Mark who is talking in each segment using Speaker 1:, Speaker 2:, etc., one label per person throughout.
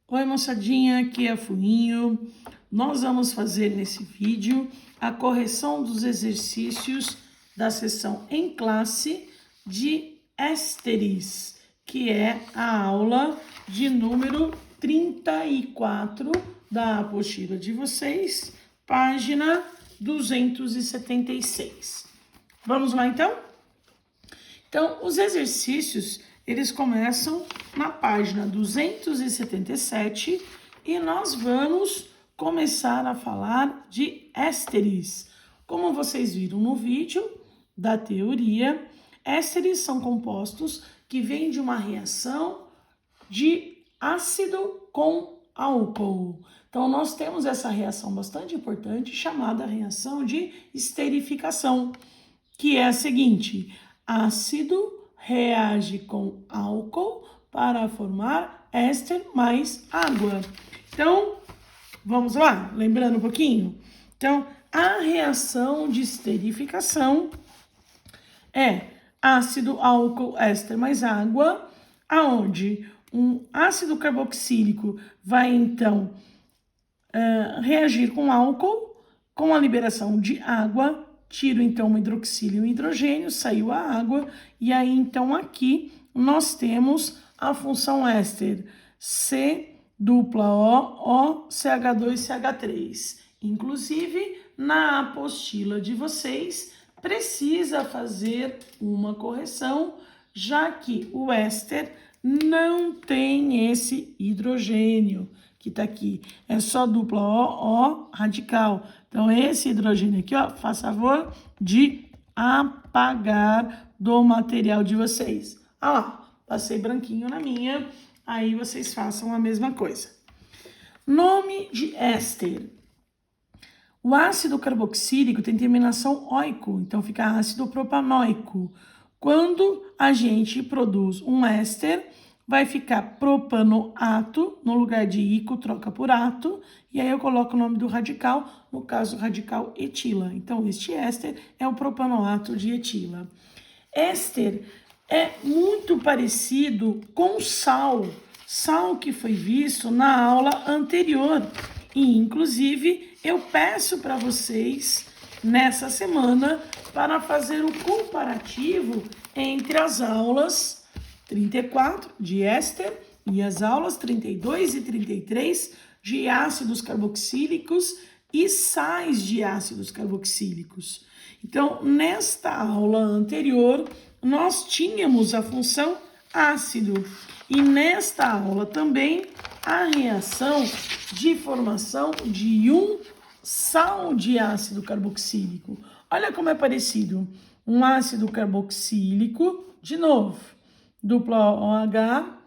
Speaker 1: Oi moçadinha, aqui é a Funinho. Nós vamos fazer nesse vídeo a correção dos exercícios da sessão em classe de ésteres, que é a aula de número 34 da apostila de vocês, página 276. Vamos lá então? Então, os exercícios, eles começam na página 277 e nós vamos começar a falar de ésteres. Como vocês viram no vídeo da teoria, ésteres são compostos que vêm de uma reação de ácido com álcool. Então, nós temos essa reação bastante importante chamada reação de esterificação, que é a seguinte: ácido reage com álcool para formar éster mais água. Então, vamos lá, lembrando um pouquinho? Então, a reação de esterificação é ácido, álcool, éster mais água, aonde um ácido carboxílico vai, então, reagir com álcool, com a liberação de água. Tiro, então, um hidroxílio e um hidrogênio, saiu a água, e aí, então, aqui nós temos a função éster, C dupla O, CH2, CH3. Inclusive, na apostila de vocês, precisa fazer uma correção, já que o éster não tem esse hidrogênio que tá aqui, é só dupla O radical. Então, esse hidrogênio aqui, ó, faz favor de apagar do material de vocês. Ah lá, passei branquinho na minha, aí vocês façam a mesma coisa. Nome de éster. O ácido carboxílico tem terminação oico, então fica ácido propanoico. Quando a gente produz um éster, vai ficar propanoato, no lugar de ico, troca por ato, e aí eu coloco o nome do radical, no caso, radical etila. Então, este éster é o propanoato de etila. Éster é muito parecido com sal que foi visto na aula anterior. E, inclusive, eu peço para vocês, nessa semana, para fazer o comparativo entre as aulas 34 de éster e as aulas 32 e 33 de ácidos carboxílicos e sais de ácidos carboxílicos. Então, nesta aula anterior, nós tínhamos a função ácido e nesta aula também a reação de formação de um sal de ácido carboxílico. Olha como é parecido. Um ácido carboxílico, de novo, dupla OH.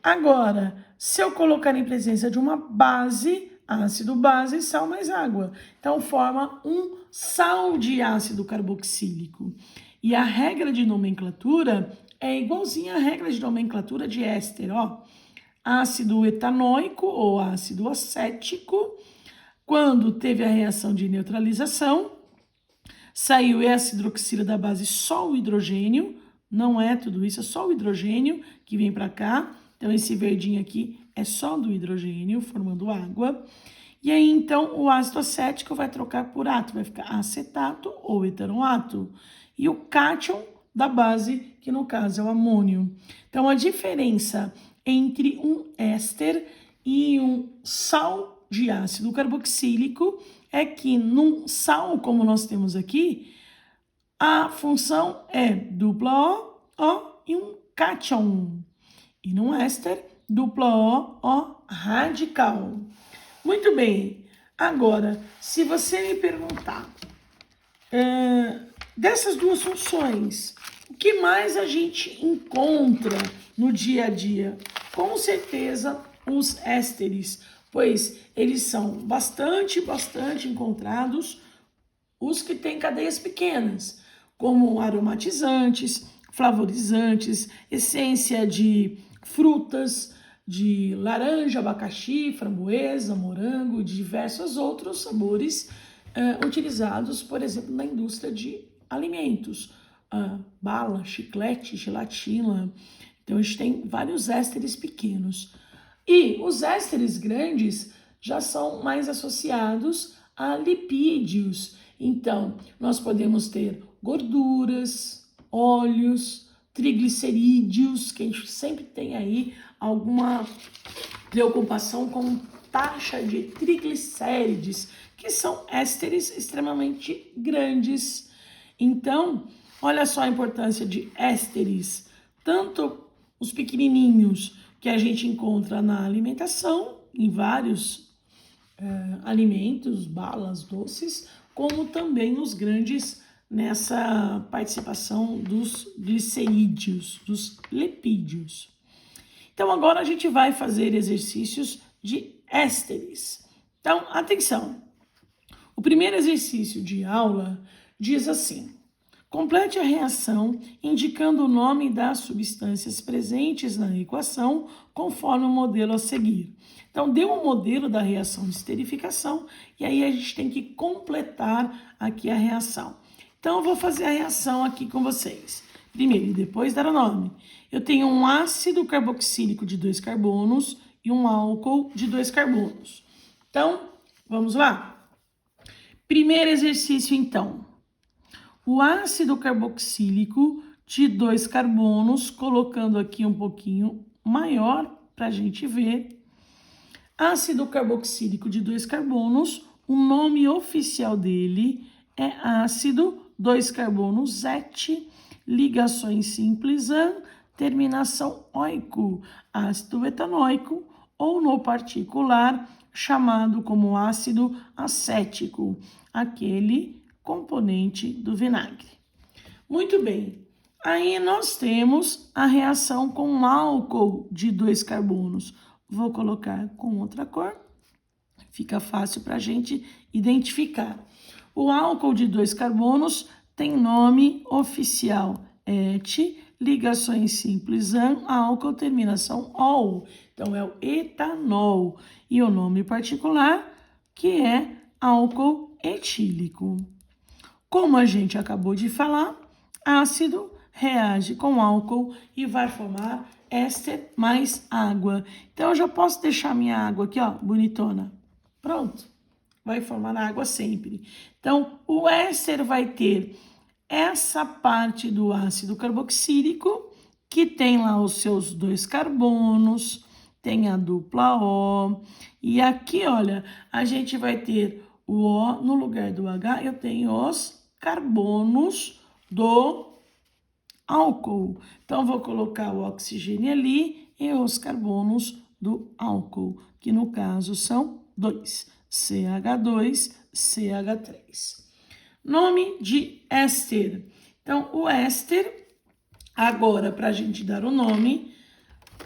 Speaker 1: Agora, se eu colocar em presença de uma base, ácido base, sal mais água. Então, forma um sal de ácido carboxílico. E a regra de nomenclatura é igualzinha à regra de nomenclatura de éster, ó. Ácido etanoico ou ácido acético, quando teve a reação de neutralização, saiu esse hidroxila da base só o hidrogênio, não é tudo isso, é só o hidrogênio que vem para cá. Então, esse verdinho aqui é só do hidrogênio, formando água. E aí, então, o ácido acético vai trocar por átomo, vai ficar acetato ou etanoato. E o cátion da base, que no caso é o amônio. Então, a diferença entre um éster e um sal de ácido carboxílico é que num sal, como nós temos aqui, a função é dupla O e um cátion. E num éster, dupla O radical. Muito bem. Agora, se você me perguntar dessas duas funções, o que mais a gente encontra no dia a dia? Com certeza, os ésteres, pois eles são bastante encontrados, os que têm cadeias pequenas, como aromatizantes, flavorizantes, essência de frutas, de laranja, abacaxi, framboesa, morango, de diversos outros sabores utilizados, por exemplo, na indústria de alimentos, bala, chiclete, gelatina. Então, a gente tem vários ésteres pequenos. E os ésteres grandes já são mais associados a lipídios. Então, nós podemos ter gorduras, óleos, triglicerídeos, que a gente sempre tem aí alguma preocupação com taxa de triglicérides, que são ésteres extremamente grandes. Então, olha só a importância de ésteres, tanto os pequenininhos que a gente encontra na alimentação, em vários alimentos, balas, doces, como também os grandes nessa participação dos glicerídeos, dos lipídios. Então, agora a gente vai fazer exercícios de ésteres. Então, atenção! O primeiro exercício de aula diz assim: complete a reação indicando o nome das substâncias presentes na equação conforme o modelo a seguir. Então, deu um modelo da reação de esterificação e aí a gente tem que completar aqui a reação. Então, eu vou fazer a reação aqui com vocês. Primeiro e depois dar o nome. Eu tenho um ácido carboxílico de 2 carbonos e um álcool de 2 carbonos. Então, vamos lá? Primeiro exercício, então. O ácido carboxílico de 2 carbonos, colocando aqui um pouquinho maior para a gente ver. Ácido carboxílico de 2 carbonos, o nome oficial dele é ácido 2 carbonos ET, ligações simples AN, terminação oico, ácido etanóico, ou no particular, chamado como ácido acético, aquele componente do vinagre. Muito bem, aí nós temos a reação com álcool de 2 carbonos. Vou colocar com outra cor, fica fácil para a gente identificar. O álcool de 2 carbonos tem nome oficial ET, ligações simples AN, álcool, terminação OL. Então, é o etanol. E o nome particular, que é álcool etílico. Como a gente acabou de falar, ácido reage com álcool e vai formar éster mais água. Então, eu já posso deixar minha água aqui, ó, bonitona. Pronto. Vai formar água sempre. Então, o éster vai ter essa parte do ácido carboxílico, que tem lá os seus 2 carbonos, tem a dupla O. E aqui, olha, a gente vai ter o O no lugar do H, eu tenho os carbonos do álcool. Então, vou colocar o oxigênio ali e os carbonos do álcool, que no caso são 2, CH2, CH3. Nome de éster. Então, o éster, agora, para a gente dar o nome,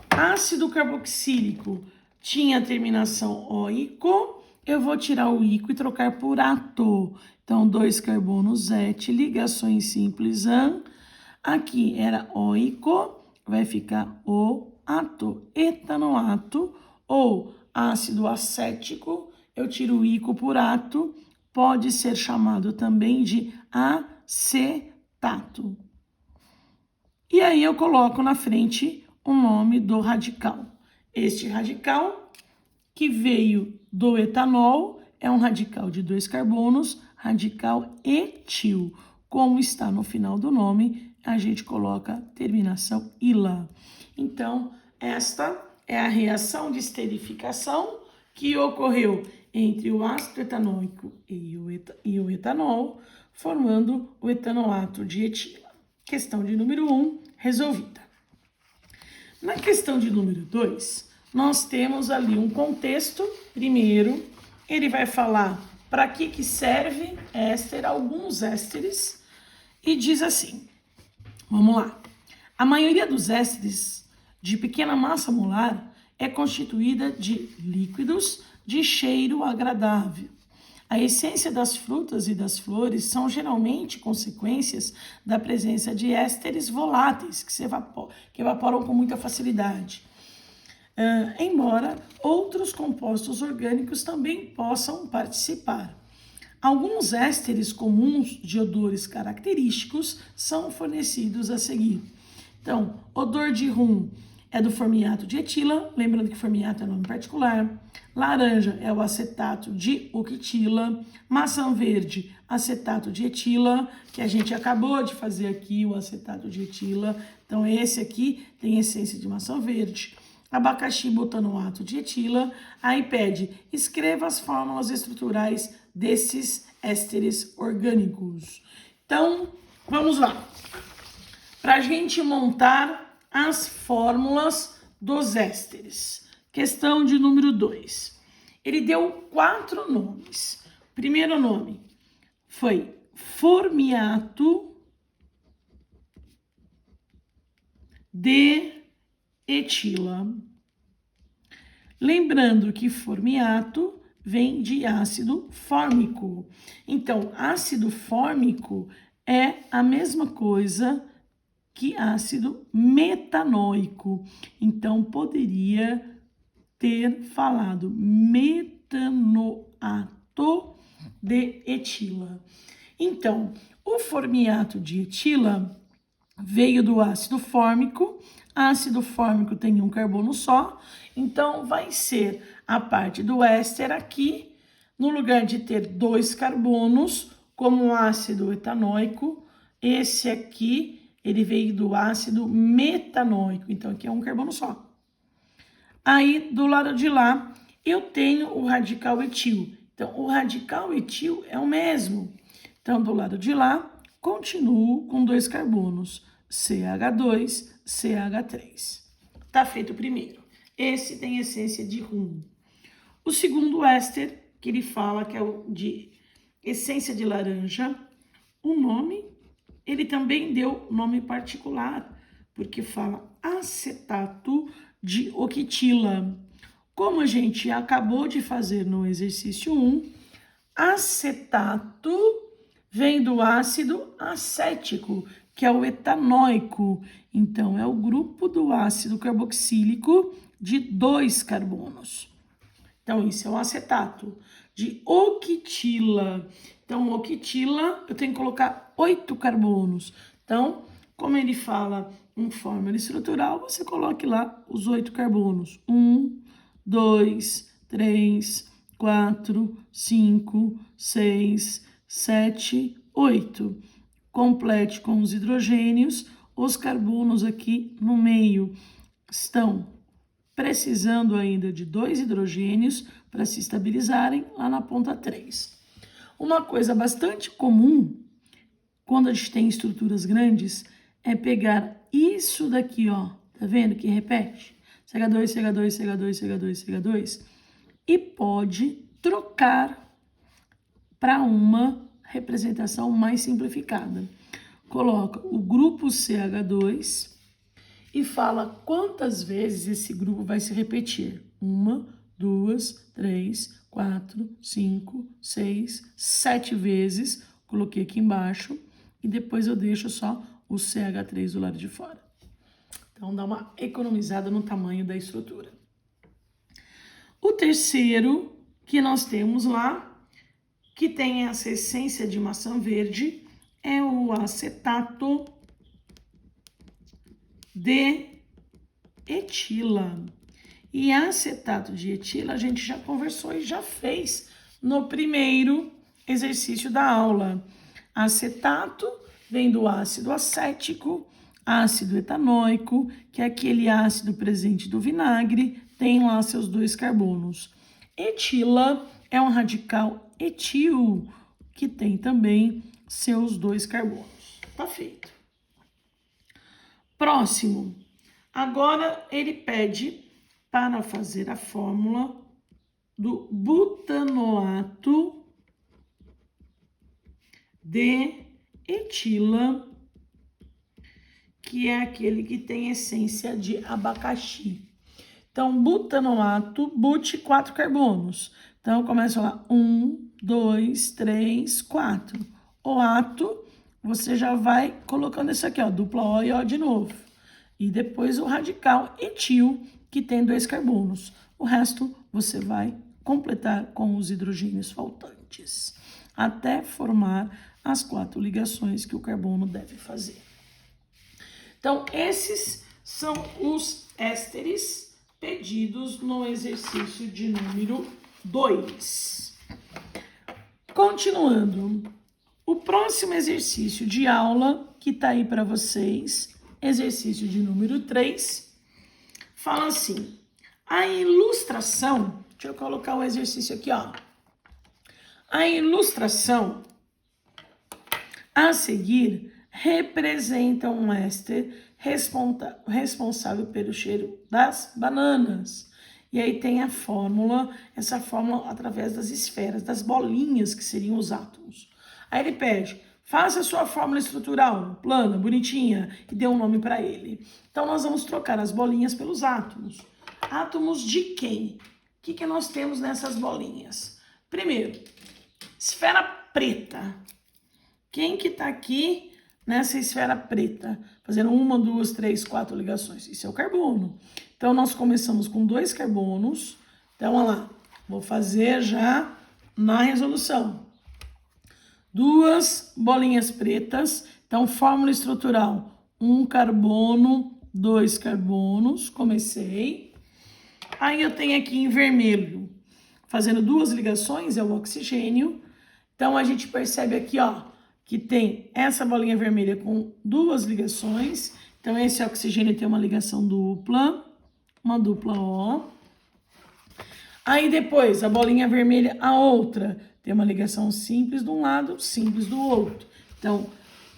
Speaker 1: ácido carboxílico tinha a terminação oico, eu vou tirar o ico e trocar por ato. Então, 2 carbonos ET, ligações simples AN. Aqui era oico, vai ficar o ato, etanoato, ou ácido acético, eu tiro o ico por ato, pode ser chamado também de acetato. E aí eu coloco na frente o nome do radical. Este radical, que veio do etanol, é um radical de 2 carbonos, radical etil. Como está no final do nome, a gente coloca terminação ila. Então, esta é a reação de esterificação que ocorreu entre o ácido etanóico e o etanol, formando o etanoato de etila. Questão de número 1, resolvida. Na questão de número 2, nós temos ali um contexto. Primeiro, ele vai falar para que serve éster, alguns ésteres, e diz assim, vamos lá. A maioria dos ésteres de pequena massa molar é constituída de líquidos de cheiro agradável. A essência das frutas e das flores são geralmente consequências da presença de ésteres voláteis, que evaporam com muita facilidade. Embora outros compostos orgânicos também possam participar. Alguns ésteres comuns de odores característicos são fornecidos a seguir. Então, odor de rum é do formiato de etila, lembrando que formiato é nome particular. Laranja é o acetato de octila. Maçã verde, acetato de etila, que a gente acabou de fazer aqui, o acetato de etila. Então, esse aqui tem essência de maçã verde. Abacaxi, butanoato de etila. Aí pede, escreva as fórmulas estruturais desses ésteres orgânicos. Então, vamos lá. Para a gente montar as fórmulas dos ésteres. Questão de número 2. Ele deu 4 nomes. O primeiro nome foi formiato de etila. Lembrando que formiato vem de ácido fórmico. Então, ácido fórmico é a mesma coisa que ácido metanóico. Então, poderia ter falado metanoato de etila. Então, o formiato de etila veio do ácido fórmico. Ácido fórmico tem um carbono só, então vai ser a parte do éster aqui, no lugar de ter 2 carbonos, como o ácido etanóico, esse aqui, ele veio do ácido metanóico, então aqui é um carbono só. Aí, do lado de lá, eu tenho o radical etil. Então, o radical etil é o mesmo. Então, do lado de lá, continuo com 2 carbonos, CH2, CH3. Tá feito o primeiro. Esse tem essência de rum. O segundo éster, que ele fala que é o de essência de laranja, o nome, ele também deu nome particular, porque fala acetato de octila. Como a gente acabou de fazer no exercício 1, acetato vem do ácido acético, que é o etanóico. Então, é o grupo do ácido carboxílico de 2 carbonos. Então, isso é o acetato de octila. Então, octila, eu tenho que colocar 8 carbonos. Então, como ele fala em fórmula estrutural, você coloque lá os 8 carbonos. 1, 2, 3, 4, 5, 6, 7, 8. Complete com os hidrogênios. Os carbonos aqui no meio estão precisando ainda de 2 hidrogênios para se estabilizarem lá na ponta 3. Uma coisa bastante comum quando a gente tem estruturas grandes é pegar isso daqui, ó, tá vendo que repete? CH2, CH2, CH2, CH2, CH2, e pode trocar para uma representação mais simplificada. Coloca o grupo CH2 e fala quantas vezes esse grupo vai se repetir. 1, 2, 3, 4, 5, 6, 7 vezes. Coloquei aqui embaixo e depois eu deixo só o CH3 do lado de fora. Então, dá uma economizada no tamanho da estrutura. O terceiro que nós temos lá, que tem essa essência de maçã verde, é o acetato de etila. E acetato de etila a gente já conversou e já fez no primeiro exercício da aula. Acetato vem do ácido acético, ácido etanóico, que é aquele ácido presente do vinagre, tem lá seus 2 carbonos. Etila é um radical etil, que tem também seus 2 carbonos. Tá feito. Próximo. Agora ele pede para fazer a fórmula do butanoato de etila, que é aquele que tem essência de abacaxi. Então, butanoato, but, 4 carbonos. Então, começa lá, 1, 2, 3, 4. O ato, você já vai colocando isso aqui, ó, dupla O e O de novo. E depois o radical etil, que tem 2 carbonos. O resto, você vai completar com os hidrogênios faltantes, até formar as 4 ligações que o carbono deve fazer. Então, esses são os ésteres pedidos no exercício de número 2. Continuando, o próximo exercício de aula que tá aí para vocês, exercício de número 3, fala assim: a ilustração, deixa eu colocar o exercício aqui, ó. A ilustração a seguir representa um éster responsável pelo cheiro das bananas. E aí tem a fórmula, essa fórmula através das esferas, das bolinhas que seriam os átomos. Aí ele pede, faça a sua fórmula estrutural, plana, bonitinha, e dê um nome para ele. Então nós vamos trocar as bolinhas pelos átomos. Átomos de quem? O que nós temos nessas bolinhas? Primeiro, esfera preta. Quem que tá aqui nessa esfera preta? Fazendo 1, 2, 3, 4 ligações. Isso é o carbono. Então, nós começamos com 2 carbonos. Então, olha lá. Vou fazer já na resolução. 2 bolinhas pretas. Então, fórmula estrutural. 1 carbono, 2 carbonos. Comecei. Aí, eu tenho aqui em vermelho, fazendo 2 ligações, é o oxigênio. Então, a gente percebe aqui, ó, que tem essa bolinha vermelha com 2 ligações. Então, esse oxigênio tem uma ligação dupla, uma dupla O. Aí, depois, a bolinha vermelha, a outra, tem uma ligação simples de um lado, simples do outro. Então,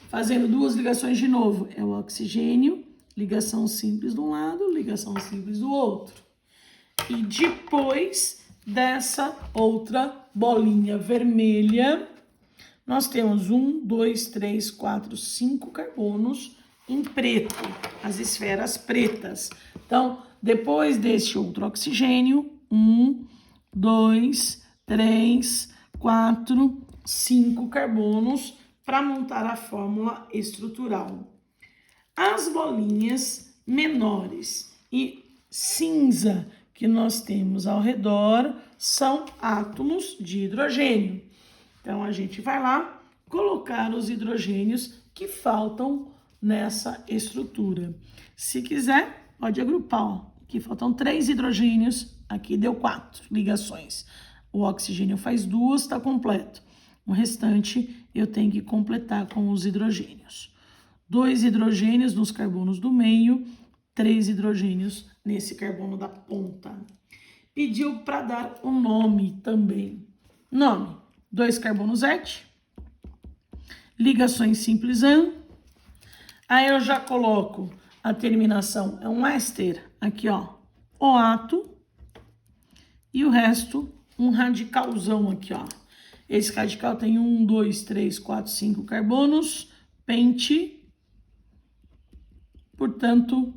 Speaker 1: fazendo 2 ligações de novo, é o oxigênio, ligação simples de um lado, ligação simples do outro. E depois dessa outra bolinha vermelha, nós temos 1, 2, 3, 4, 5 carbonos em preto, as esferas pretas. Então, depois deste outro oxigênio, 1, 2, 3, 4, 5 carbonos para montar a fórmula estrutural. As bolinhas menores e cinza que nós temos ao redor são átomos de hidrogênio. Então, a gente vai lá colocar os hidrogênios que faltam nessa estrutura. Se quiser, pode agrupar, ó. Aqui faltam 3 hidrogênios, aqui deu 4 ligações. O oxigênio faz 2, está completo. O restante eu tenho que completar com os hidrogênios. 2 hidrogênios nos carbonos do meio, 3 hidrogênios nesse carbono da ponta. Pediu para dar um nome também. Nome: 2 carbonos et, ligações simples AN. Aí eu já coloco a terminação, é um éster, aqui ó, OAto, e o resto um radicalzão aqui ó. Esse radical tem 1, 2, 3, 4, 5 carbonos, pente, portanto,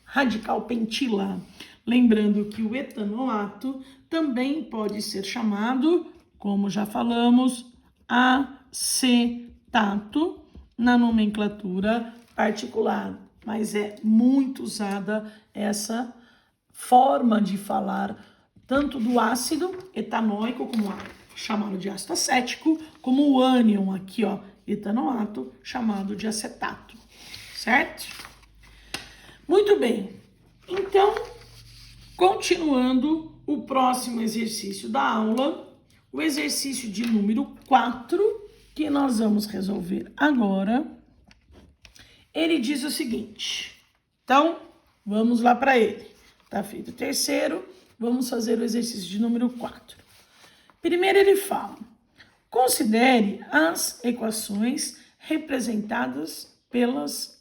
Speaker 1: radical pentila. Lembrando que o etanolato também pode ser chamado, como já falamos, acetato na nomenclatura particular, mas é muito usada essa forma de falar tanto do ácido etanóico, como chamado de ácido acético, como o ânion aqui, ó, etanolato, chamado de acetato, certo? Muito bem, então, continuando o próximo exercício da aula, o exercício de número 4, que nós vamos resolver agora, ele diz o seguinte. Então, vamos lá para ele. Tá feito o terceiro, vamos fazer o exercício de número 4. Primeiro ele fala, considere as equações representadas pelas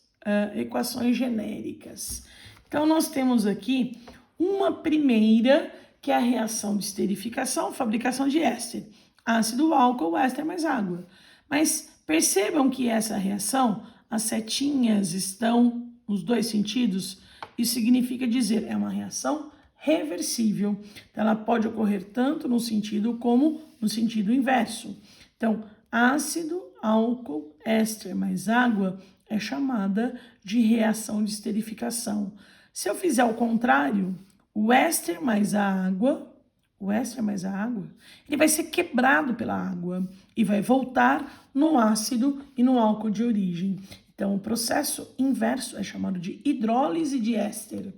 Speaker 1: equações genéricas. Então, nós temos aqui uma primeira, que é a reação de esterificação, fabricação de éster. Ácido, álcool, éster mais água. Mas percebam que essa reação, as setinhas estão nos 2 sentidos. Isso significa dizer, é uma reação reversível. Então, ela pode ocorrer tanto no sentido como no sentido inverso. Então, ácido, álcool, éster mais água é chamada de reação de esterificação. Se eu fizer o contrário, o éster mais a água, ele vai ser quebrado pela água e vai voltar no ácido e no álcool de origem. Então, o processo inverso é chamado de hidrólise de éster.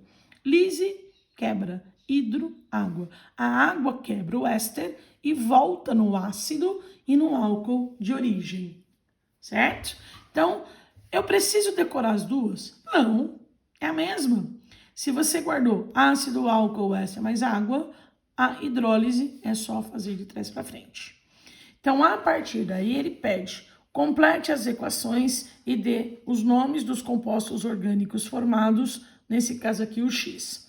Speaker 1: Lise, quebra. Hidro, água. A água quebra o éster e volta no ácido e no álcool de origem, certo? Então, eu preciso decorar as duas? Não, é a mesma. Se você guardou ácido, álcool, éster mais água, a hidrólise é só fazer de trás para frente. Então, a partir daí, ele pede: complete as equações e dê os nomes dos compostos orgânicos formados, nesse caso aqui o X.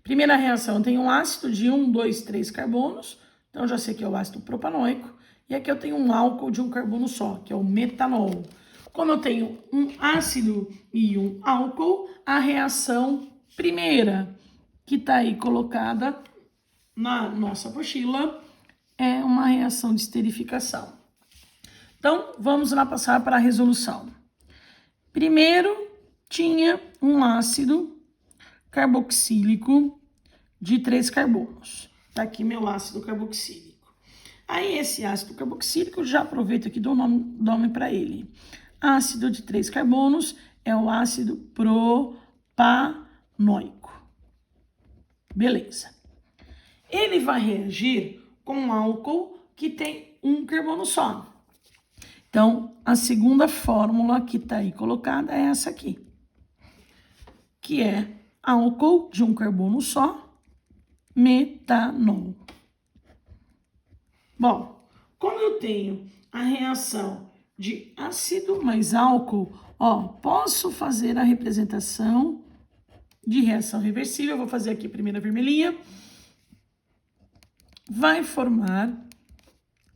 Speaker 1: Primeira reação, tem um ácido de 1, 2, 3 carbonos, então já sei que é o ácido propanoico, e aqui eu tenho um álcool de um carbono só, que é o metanol. Como eu tenho um ácido e um álcool, a reação primeira, que está aí colocada na nossa apostila, é uma reação de esterificação. Então, vamos lá passar para a resolução. Primeiro, tinha um ácido carboxílico de 3 carbonos. Tá aqui meu ácido carboxílico. Aí, esse ácido carboxílico, já aproveito aqui e dou nome para ele. Ácido de 3 carbonos é o ácido propanoico. Beleza. Ele vai reagir com um álcool que tem um carbono só. Então, a segunda fórmula que está aí colocada é essa aqui, que é álcool de um carbono só, metanol. Bom, como eu tenho a reação de ácido mais álcool, posso fazer a representação de reação reversível. Eu vou fazer aqui a primeira vermelhinha. Vai formar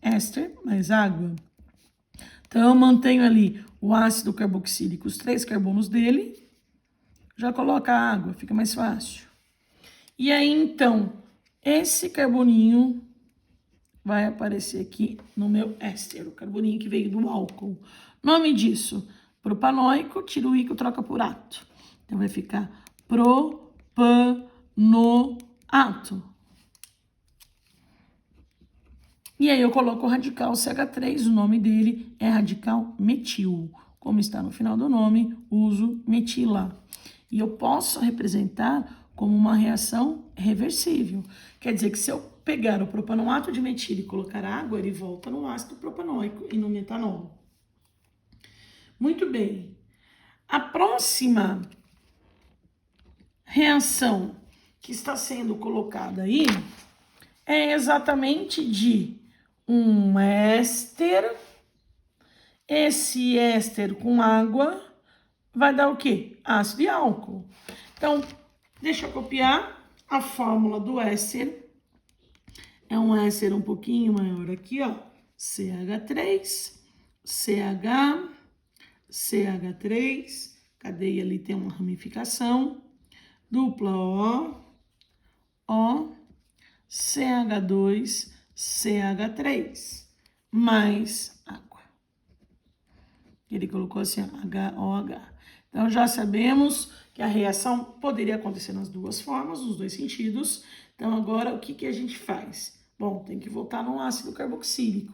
Speaker 1: éster mais água. Então, eu mantenho ali o ácido carboxílico, os 3 carbonos dele. Já coloca a água, fica mais fácil. E aí, então, esse carboninho vai aparecer aqui no meu éster, o carboninho que veio do álcool. Nome disso, propanoico, tira o ico, troca por ato. Então, vai ficar propanoato. E aí eu coloco o radical CH3, o nome dele é radical metil. Como está no final do nome, uso metila. E eu posso representar como uma reação reversível. Quer dizer que se eu pegar o propanoato de metil e colocar água, ele volta no ácido propanoico e no metanol. Muito bem. A próxima reação que está sendo colocada aí é exatamente de um éster. Esse éster com água vai dar o quê? Ácido e álcool. Então, deixa eu copiar a fórmula do éster. É um éster um pouquinho maior aqui, ó. CH3, CH, CH3, cadeia ali tem uma ramificação, dupla O, CH2, CH3, mais água. Ele colocou assim, HOH. Então, já sabemos que a reação poderia acontecer nas duas formas, nos dois sentidos. Então, agora, o que a gente faz? Bom, tem que voltar no ácido carboxílico.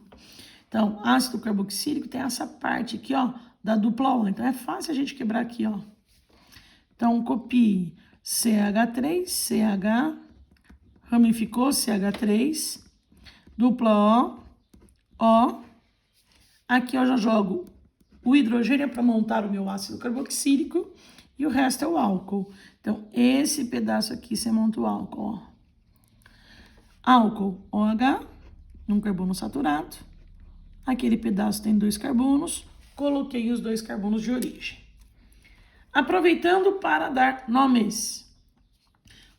Speaker 1: Então, ácido carboxílico tem essa parte aqui, ó, da dupla O. Então, é fácil a gente quebrar aqui, ó. Então, copie CH3, CH, ramificou CH3, dupla O. Aqui eu já jogo o hidrogênio para montar o meu ácido carboxílico e o resto é o álcool. Então, esse pedaço aqui você monta o álcool, ó. Álcool, OH, um carbono saturado. Aquele pedaço tem 2 carbonos, coloquei os 2 carbonos de origem. Aproveitando para dar nomes.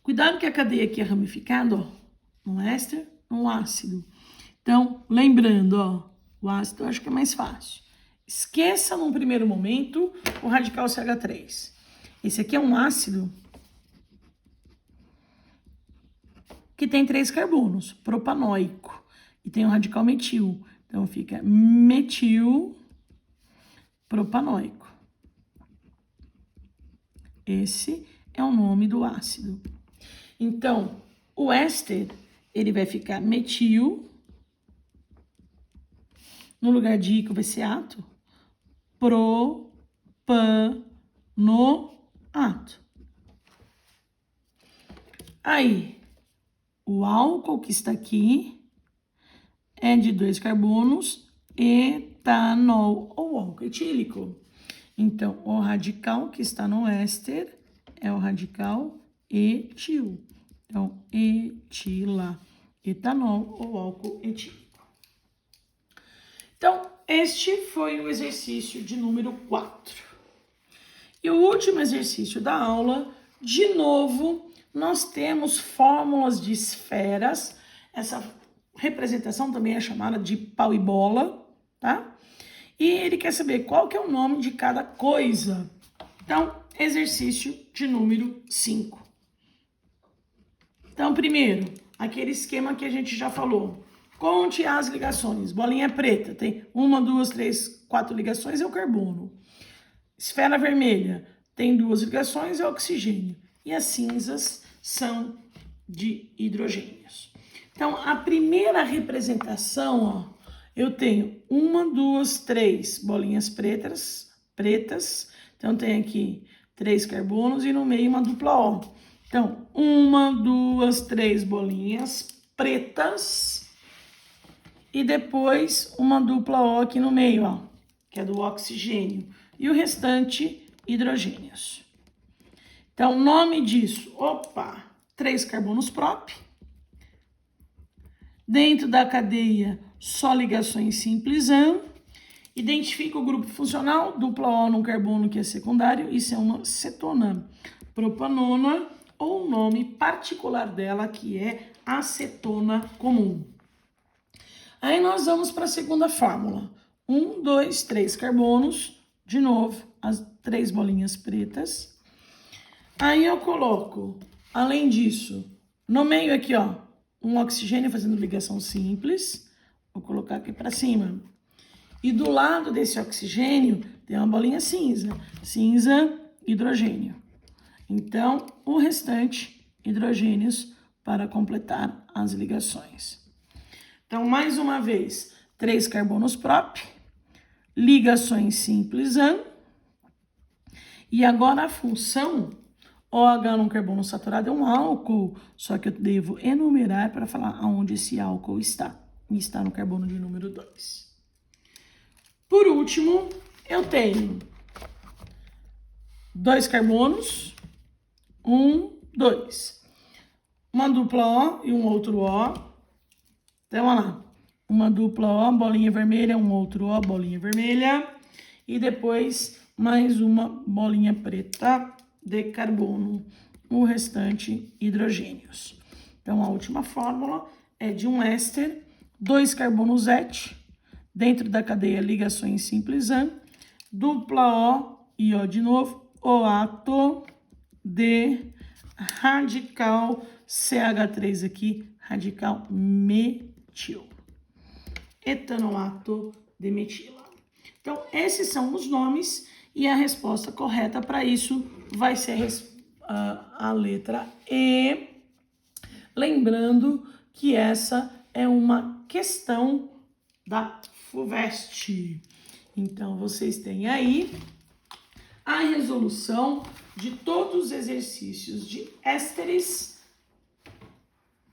Speaker 1: Cuidado que a cadeia aqui é ramificada, ó, no éster, no ácido. Então, lembrando, ó, o ácido eu acho que é mais fácil. Esqueça num primeiro momento o radical CH3. Esse aqui é um ácido que tem 3 carbonos, propanoico, e tem um radical metil. Então, fica metil propanoico. Esse é o nome do ácido. Então, o éster, ele vai ficar metil, no lugar de ico vai ser ato, propanoato. Aí, o álcool que está aqui é de 2 carbonos, etanol, ou álcool etílico. Então, o radical que está no éster é o radical etil. Então, etila, etanol ou álcool etílico. Então, este foi o exercício de número 4. E o último exercício da aula, de novo, nós temos fórmulas de esferas. Essa representação também é chamada de pau e bola, tá? E ele quer saber qual que é o nome de cada coisa. Então, exercício de número 5. Então, primeiro, aquele esquema que a gente já falou. Conte as ligações. Bolinha preta tem 1, 2, 3, 4 ligações, é o carbono. Esfera vermelha tem 2 ligações, é o oxigênio. E as cinzas são de hidrogênios. Então, a primeira representação, ó, eu tenho 1, 2, 3 bolinhas pretas. Então, tem aqui 3 carbonos e no meio uma dupla O. Então, 1, 2, 3 bolinhas pretas e depois uma dupla O aqui no meio, ó, que é do oxigênio. E o restante, hidrogênios. Então, nome disso, 3 carbonos prop. Dentro da cadeia, só ligações simples AN. Identifica o grupo funcional, dupla O num carbono que é secundário, isso é uma cetona propanona, ou o nome particular dela, que é acetona comum. Aí nós vamos para a segunda fórmula. 1, 2, 3 carbonos, de novo, as 3 bolinhas pretas. Aí eu coloco, além disso, no meio aqui, ó, um oxigênio fazendo ligação simples. Vou colocar aqui para cima. E do lado desse oxigênio tem uma bolinha cinza. Cinza, hidrogênio. Então, o restante, hidrogênios, para completar as ligações. Então, mais uma vez, 3 carbonos prop, ligações simples AN. E agora a função OH num carbono saturado é um álcool, só que eu devo enumerar para falar aonde esse álcool está. E está no carbono de número 2. Por último, eu tenho 2 carbonos, 1, 2. Uma dupla O e um outro O. Então, olha lá. Uma dupla O, bolinha vermelha, um outro O, bolinha vermelha. E depois, mais uma bolinha preta de carbono. O restante, hidrogênios. Então, a última fórmula é de um éster, 2 carbonos et, dentro da cadeia ligações simples AN, dupla O e O de novo, OATO de radical CH3 aqui, radical metil. Etanoato de metila. Então, esses são os nomes e a resposta correta para isso vai ser a letra E. Lembrando que essa é uma questão da FUVEST. Então, vocês têm aí a resolução de todos os exercícios de ésteres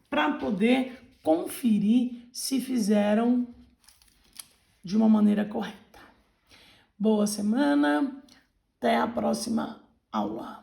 Speaker 1: para poder conferir se fizeram de uma maneira correta. Boa semana, até a próxima aula.